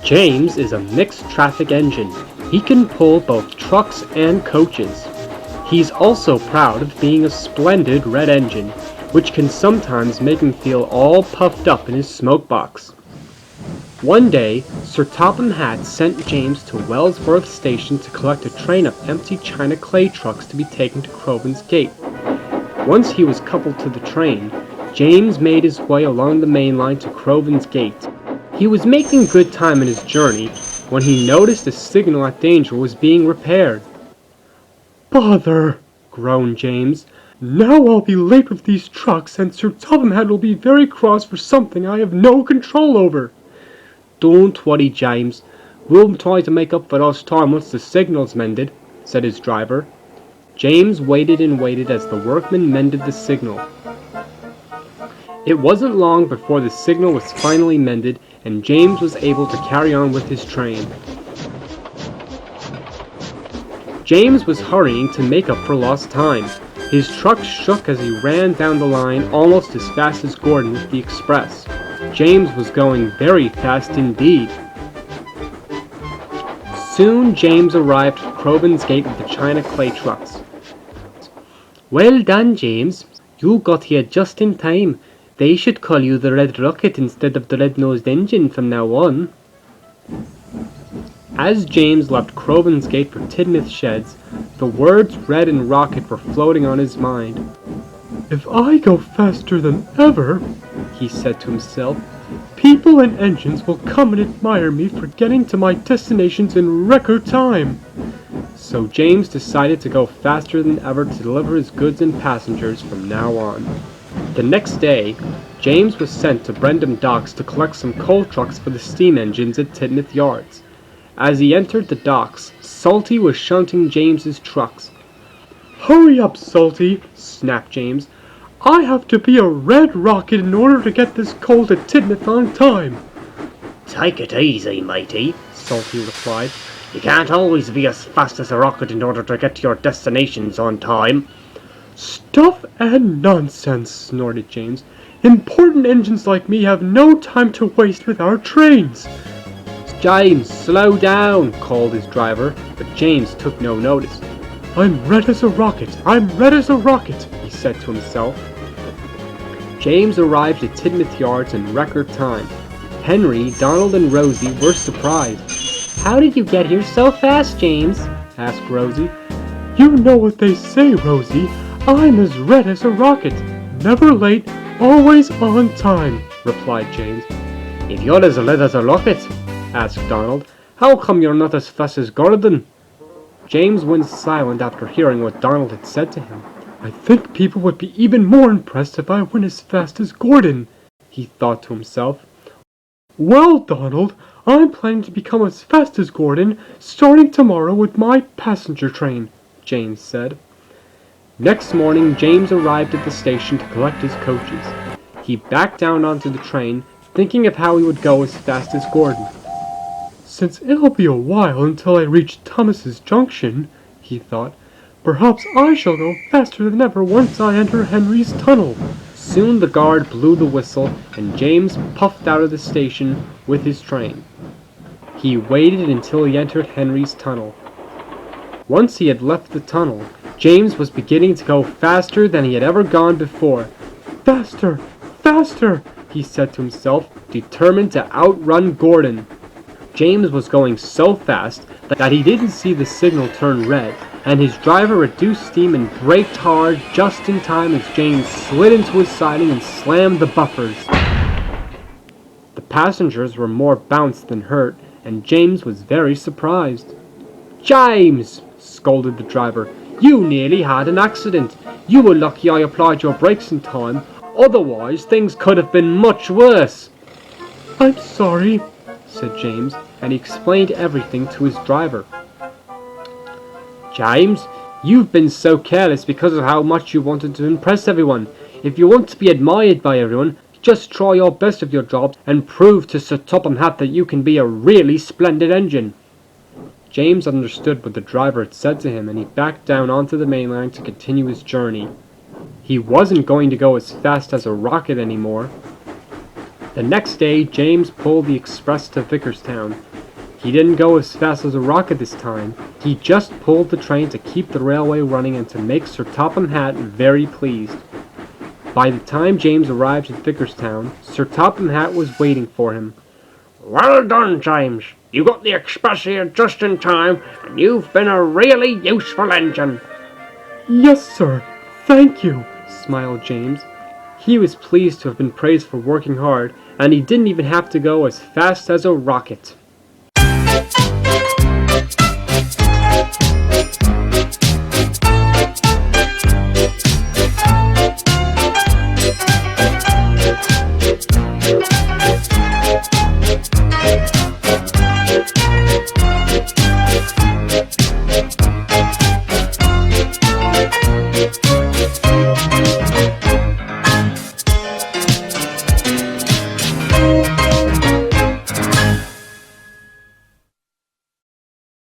James is a mixed traffic engine. He can pull both trucks and coaches. He's also proud of being a splendid red engine, which can sometimes make him feel all puffed up in his smokebox. One day, Sir Topham Hatt sent James to Wellsworth Station to collect a train of empty china clay trucks to be taken to Crovan's Gate. Once he was coupled to the train, James made his way along the main line to Crovan's Gate. He was making good time in his journey when he noticed a signal at danger was being repaired. "Bother!" groaned James. "Now I'll be late with these trucks, and Sir Topham Hatt will be very cross for something I have no control over." "Don't worry, James. We'll try to make up for lost time once the signal's mended," said his driver. James waited and waited as the workmen mended the signal. It wasn't long before the signal was finally mended and James was able to carry on with his train. James was hurrying to make up for lost time. His truck shook as he ran down the line almost as fast as Gordon with the express. James was going very fast indeed. Soon James arrived at Crovan's Gate with the china clay trucks. "Well done, James. You got here just in time. They should call you the Red Rocket instead of the Red-Nosed Engine from now on." As James left Crovan's Gate for Tidmouth Sheds, the words Red and Rocket were floating on his mind. "If I go faster than ever," he said to himself, "people and engines will come and admire me for getting to my destinations in record time." So James decided to go faster than ever to deliver his goods and passengers from now on. The next day, James was sent to Brendam Docks to collect some coal trucks for the steam engines at Tidmouth Yards. As he entered the docks, Salty was shunting James's trucks. "Hurry up, Salty," snapped James. "I have to be a red rocket in order to get this coal to Tidmouth on time." "Take it easy, matey," Salty replied. "You can't always be as fast as a rocket in order to get to your destinations on time." "Stuff and nonsense," snorted James. "Important engines like me have no time to waste with our trains." "James, slow down," called his driver, but James took no notice. "I'm red as a rocket, I'm red as a rocket," he said to himself. James arrived at Tidmouth Yards in record time. Henry, Donald, and Rosie were surprised. "How did you get here so fast, James?" asked Rosie. "You know what they say, Rosie. I'm as red as a rocket. Never late, always on time," replied James. "If you're as red as a rocket," asked Donald, "how come you're not as fast as Gordon?" James went silent after hearing what Donald had said to him. "I think people would be even more impressed if I went as fast as Gordon," he thought to himself. "Well, Donald, I'm planning to become as fast as Gordon, starting tomorrow with my passenger train," James said. Next morning, James arrived at the station to collect his coaches. He backed down onto the train, thinking of how he would go as fast as Gordon. "Since it'll be a while until I reach Thomas's Junction," he thought, "perhaps I shall go faster than ever once I enter Henry's tunnel." Soon the guard blew the whistle, and James puffed out of the station with his train. He waited until he entered Henry's tunnel. Once he had left the tunnel, James was beginning to go faster than he had ever gone before. "Faster! Faster!" he said to himself, determined to outrun Gordon. James was going so fast that he didn't see the signal turn red, and his driver reduced steam and braked hard just in time as James slid into his siding and slammed the buffers. The passengers were more bounced than hurt, and James was very surprised. "James!" scolded the driver. "You nearly had an accident. You were lucky I applied your brakes in time. Otherwise, things could have been much worse." "I'm sorry," said James, and he explained everything to his driver. "James, you've been so careless because of how much you wanted to impress everyone. If you want to be admired by everyone, just try your best with your job and prove to Sir Topham Hatt that you can be a really splendid engine." James understood what the driver had said to him, and he backed down onto the main line to continue his journey. He wasn't going to go as fast as a rocket anymore. The next day, James pulled the express to Vickerstown. He didn't go as fast as a rocket this time. He just pulled the train to keep the railway running and to make Sir Topham Hatt very pleased. By the time James arrived at Vickerstown, Sir Topham Hatt was waiting for him. Well done, James. You got the express here just in time, and you've been a really useful engine. Yes, sir. Thank you. Smiled James. He was pleased to have been praised for working hard, and he didn't even have to go as fast as a rocket.